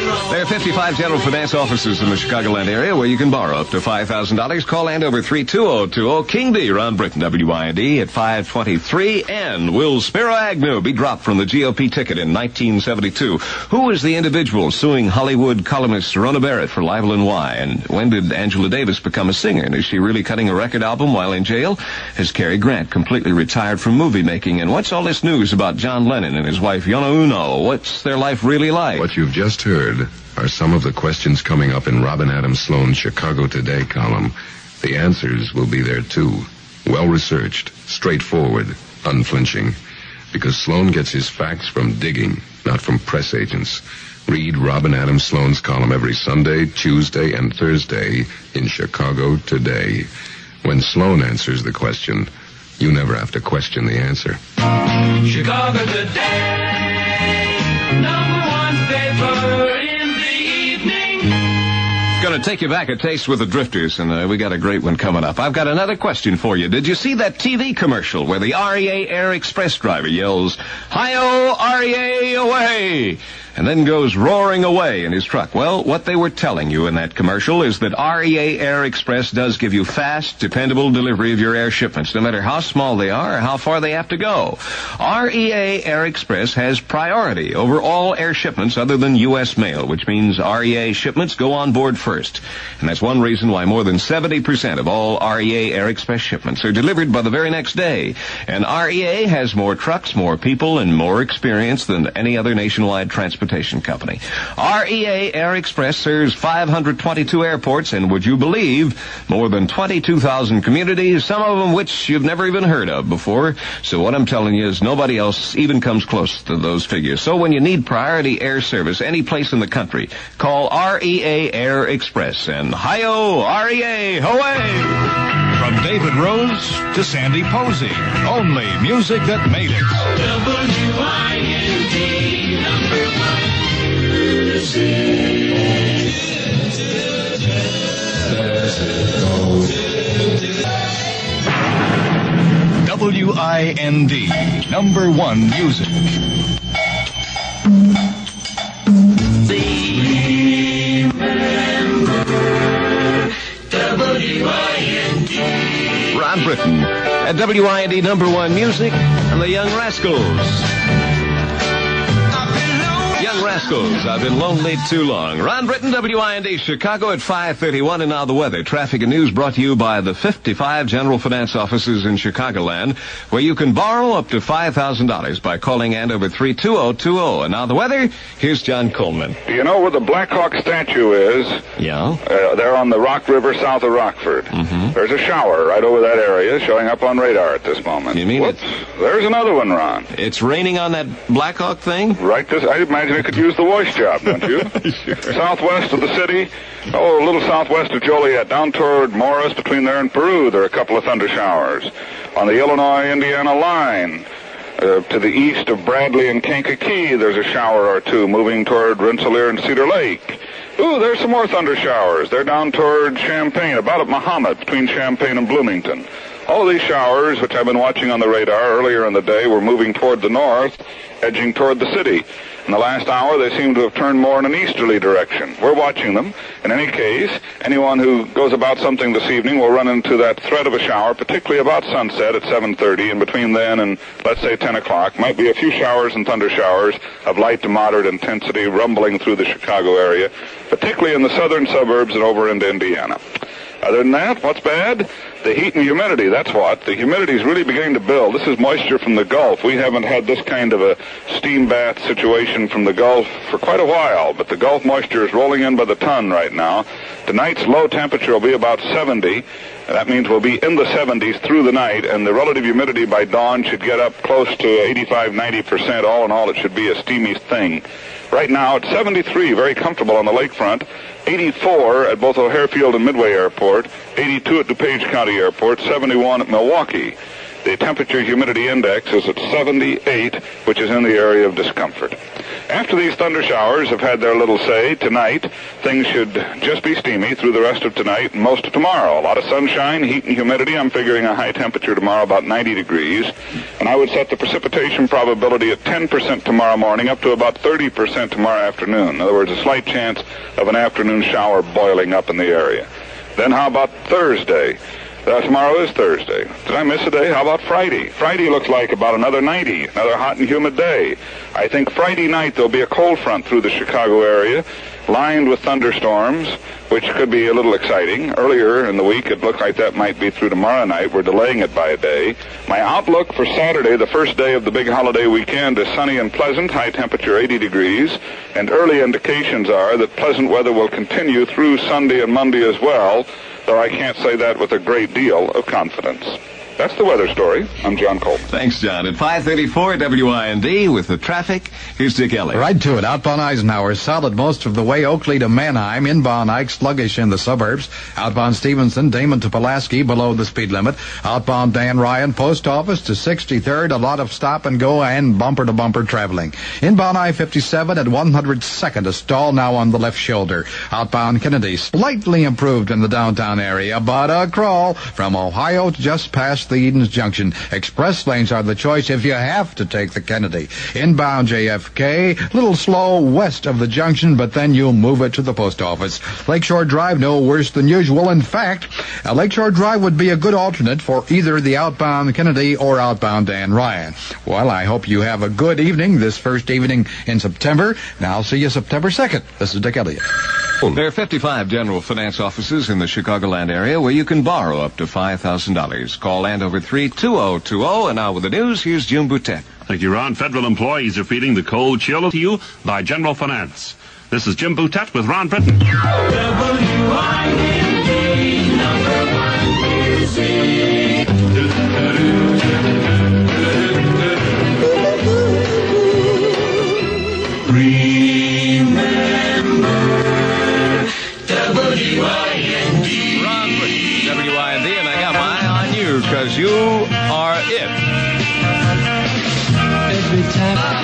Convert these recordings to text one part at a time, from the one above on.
There are 55 general finance offices in the Chicagoland area where you can borrow up to $5,000. Call Andover 32020. King D, Ron Brittain, WIND at 523. And will Spiro Agnew be dropped from the GOP ticket in 1972? Who is the individual suing Hollywood columnist Rona Barrett for libel and why? And when did Angela Davis become a singer? And is she really cutting a record album while in jail? Has Cary Grant completely retired from movie making? And what's all this news about John Lennon and his wife Yoko Ono? What's their life really like? What you've just heard are some of the questions coming up in Robin Adams Sloan's Chicago Today column. The answers will be there, too. Well-researched, straightforward, unflinching. Because Sloan gets his facts from digging, not from press agents. Read Robin Adams Sloan's column every Sunday, Tuesday, and Thursday in Chicago Today. When Sloan answers the question, you never have to question the answer. Chicago Today, number one paper in the evening. Going to take you back a taste with the Drifters, and we got a great one coming up. I've got another question for you. Did you see that TV commercial where the REA Air Express driver yells, "Hi-yo, REA, away!" and then goes roaring away in his truck? Well, what they were telling you in that commercial is that REA Air Express does give you fast, dependable delivery of your air shipments, no matter how small they are or how far they have to go. REA Air Express has priority over all air shipments other than U.S. mail, which means REA shipments go on board first. And that's one reason why more than 70% of all REA Air Express shipments are delivered by the very next day. And REA has more trucks, more people, and more experience than any other nationwide transportation company. REA Air Express serves 522 airports, and would you believe, more than 22,000 communities, some of them which you've never even heard of before. So what I'm telling you is nobody else even comes close to those figures. So when you need priority air service any place in the country, call REA Air Express, and hi-yo, REA, hooray! From David Rose to Sandy Posey, only music that made it. WIND, number one WIND, number one music. WIND. Ron Brittain at WIND number one music and the Young Rascals. Young Rascals, I've been lonely too long. Ron Brittain, WIND, Chicago at 5:31, and now the weather. Traffic and news brought to you by the 55 general finance offices in Chicagoland, where you can borrow up to $5,000 by calling Andover 32020. And now the weather, here's John Coleman. Do you know where the Black Hawk statue is? Yeah? They're on the Rock River south of Rockford. Mm-hmm. There's a shower right over that area showing up on radar at this moment. You mean Whoops. There's another one, Ron. It's raining on that Black Hawk thing? Right this, I imagine it could use the voice job, don't you? Sure. Southwest of the city, a little southwest of Joliet, down toward Morris, between there and Peru, there are a couple of thunder showers. On the Illinois-Indiana line, to the east of Bradley and Kankakee, there's a shower or two moving toward Rensselaer and Cedar Lake. Ooh, there's some more thunder showers. They're down toward Champaign, about at Mahomet, between Champaign and Bloomington. All of these showers, which I've been watching on the radar earlier in the day, were moving toward the north, edging toward the city. In the last hour, they seem to have turned more in an easterly direction. We're watching them. In any case, anyone who goes about something this evening will run into that threat of a shower, particularly about sunset at 7:30, and between then and, let's say, 10 o'clock. Might be a few showers and thunder showers of light to moderate intensity rumbling through the Chicago area, particularly in the southern suburbs and over into Indiana. Other than that, what's bad? The heat and humidity, that's what. The humidity is really beginning to build. This is moisture from the Gulf. We haven't had this kind of a steam bath situation from the Gulf for quite a while, but the Gulf moisture is rolling in by the ton right now. Tonight's low temperature will be about 70. That means we'll be in the 70s through the night, and the relative humidity by dawn should get up close to 85-90%. All in all, it should be a steamy thing. Right now, it's 73, very comfortable on the lakefront, 84 at both O'Hare Field and Midway Airport, 82 at DuPage County Airport, 71 at Milwaukee. The temperature humidity index is at 78, which is in the area of discomfort. After these thunder showers have had their little say tonight, things should just be steamy through the rest of tonight and most of tomorrow. A lot of sunshine, heat, and humidity. I'm figuring a high temperature tomorrow about 90 degrees. And I would set the precipitation probability at 10% tomorrow morning up to about 30% tomorrow afternoon. In other words, a slight chance of an afternoon shower boiling up in the area. Then how about Thursday? Tomorrow is Thursday. Did I miss a day? How about Friday? Friday looks like about another 90, another hot and humid day. I think Friday night there'll be a cold front through the Chicago area, lined with thunderstorms, which could be a little exciting. Earlier in the week, it looked like that might be through tomorrow night. We're delaying it by a day. My outlook for Saturday, the first day of the big holiday weekend, is sunny and pleasant, high temperature 80 degrees, and early indications are that pleasant weather will continue through Sunday and Monday as well, though I can't say that with a great deal of confidence. That's the weather story. I'm John Cole. Thanks, John. At 5:34 WIND with the traffic, here's Dick Elliott. Right to it. Outbound Eisenhower, solid most of the way. Oakley to Manheim. Inbound Ike, sluggish in the suburbs. Outbound Stevenson, Damon to Pulaski, below the speed limit. Outbound Dan Ryan, Post Office to 63rd. A lot of stop and go and bumper-to-bumper traveling. Inbound I-57 at 102nd. A stall now on the left shoulder. Outbound Kennedy, slightly improved in the downtown area, but a crawl from Ohio to just past the Edens Junction. Express lanes are the choice if you have to take the Kennedy. Inbound JFK, little slow west of the junction, but then you'll move it to the post office. Lakeshore Drive, no worse than usual. In fact, Lakeshore Drive would be a good alternate for either the outbound Kennedy or outbound Dan Ryan. Well, I hope you have a good evening this first evening in September. Now I'll see you September 2nd. This is Dick Elliott. There are 55 general finance offices in the Chicagoland area where you can borrow up to $5,000. Call Landover 32020. And now with the news, here's Jim Boutet. Thank you, Ron. Federal employees are feeling the cold chill to you by General Finance. This is Jim Boutet with Ron Brittain. WIND, #1 music. Remember WIND. Ron Brittain, WIND, and I got my eye on you because you are it. Every time.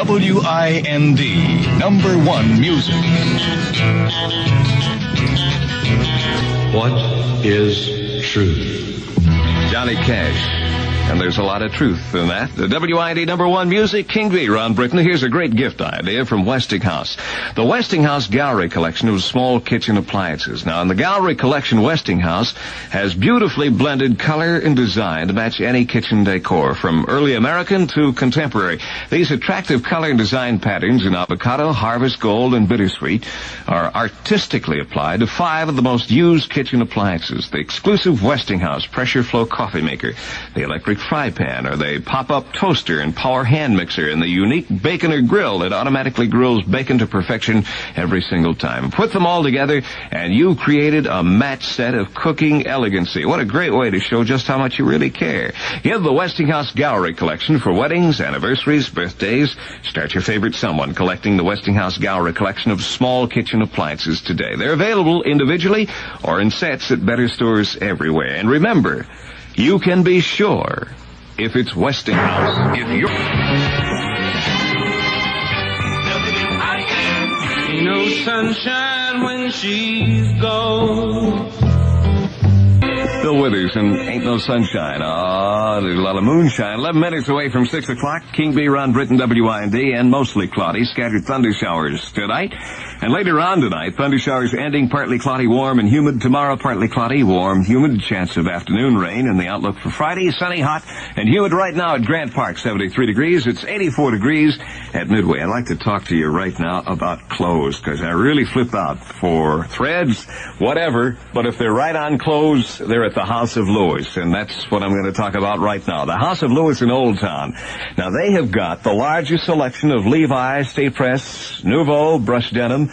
WIND, #1 music. What is truth? Johnny Cash. And there's a lot of truth in that. The WIND #1 music, King B, Ron Brittain. Here's a great gift idea from Westinghouse. The Westinghouse Gallery Collection of small kitchen appliances. Now, in the Gallery Collection, Westinghouse has beautifully blended color and design to match any kitchen decor, from early American to contemporary. These attractive color and design patterns in avocado, harvest gold, and bittersweet are artistically applied to 5 of the most used kitchen appliances. The exclusive Westinghouse pressure flow coffee maker, the electric fry pan, or the pop-up toaster and power hand mixer, and the unique baconer grill that automatically grills bacon to perfection every single time. Put them all together and you've created a match set of cooking elegancy. What a great way to show just how much you really care. Give the Westinghouse Gallery Collection for weddings, anniversaries, birthdays. Start your favorite someone collecting the Westinghouse Gallery Collection of small kitchen appliances today. They're available individually or in sets at better stores everywhere. And remember, you can be sure if it's Westinghouse. If you're... Ain't no sunshine when she's gone. Bill Withers and Ain't No Sunshine. There's a lot of moonshine. 11 minutes away from 6 o'clock. King B, Ron Brittain, WIND, and mostly cloudy. Scattered thunder showers tonight. And later on tonight, thunder showers ending, partly cloudy, warm and humid. Tomorrow, partly cloudy, warm, humid. Chance of afternoon rain. And the outlook for Friday, sunny, hot, and humid right now at Grant Park, 73 degrees. It's 84 degrees at Midway. I'd like to talk to you right now about clothes, because I really flip out for threads, whatever. But if they're right on clothes, they're at the House of Lewis, and that's what I'm going to talk about right now. The House of Lewis in Old Town. Now, they have got the largest selection of Levi's, State Press, Nouveau, Brush Denim,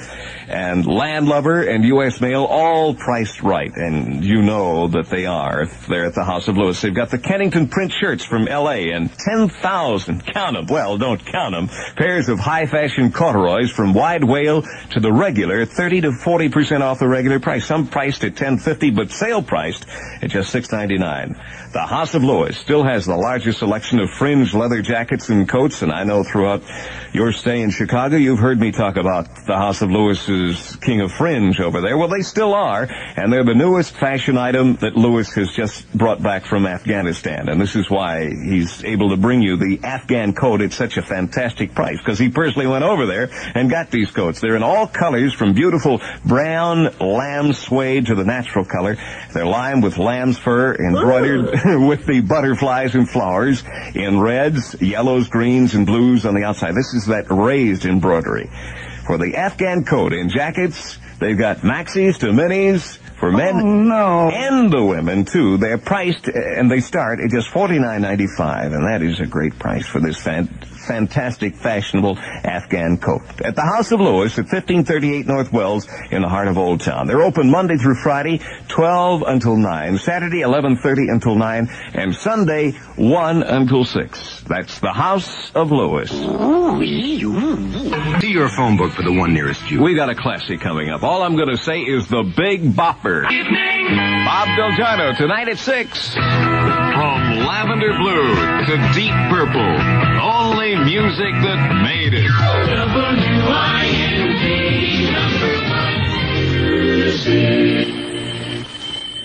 and Landlubber and U.S. Mail, all priced right, and you know that they are if they're at the House of Lewis. They've got the Kennington print shirts from L.A. and 10,000, count them, well, don't count them, pairs of high-fashion corduroys from Wide Whale to the regular, 30 to 40% off the regular price. Some priced at $10.50, but sale priced at just $6.99. The House of Lewis still has the largest selection of fringe leather jackets and coats, and I know throughout your stay in Chicago, you've heard me talk about the House of Lewis's King of Fringe over there. Well, they still are, and they're the newest fashion item that Lewis has just brought back from Afghanistan, and this is why he's able to bring you the Afghan coat at such a fantastic price, because he personally went over there and got these coats. They're in all colors, from beautiful brown lamb suede to the natural color. They're lined with lamb's fur, embroidered with the butterflies and flowers in reds, yellows, greens, and blues on the outside. This is that raised embroidery. For the Afghan coat and jackets, they've got maxis to minis for men and the women, too. They're priced, and they start at just $49.95, and that is a great price for this fantastic, fashionable Afghan coat. At the House of Lewis at 1538 North Wells in the heart of Old Town. They're open Monday through Friday, 12 until 9, Saturday, 11:30 until 9, and Sunday, 1 until 6. That's the House of Lewis. See your phone book for the one nearest you. We got a classic coming up. All I'm going to say is the Big Bopper. Bob Delgado tonight at 6. From lavender blue to deep purple, only music that made it.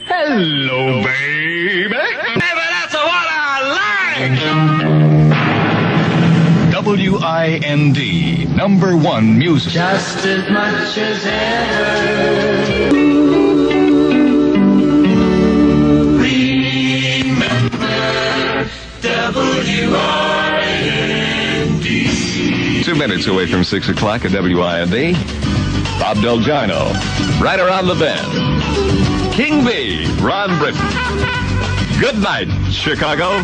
Hello, baby. That's what I like. WIND, #1 music. Just as much as ever. WIND. 2 minutes away from 6 o'clock at WIND. Bob Delgado, right around the bend. King B, Ron Brittain. Good night, Chicago.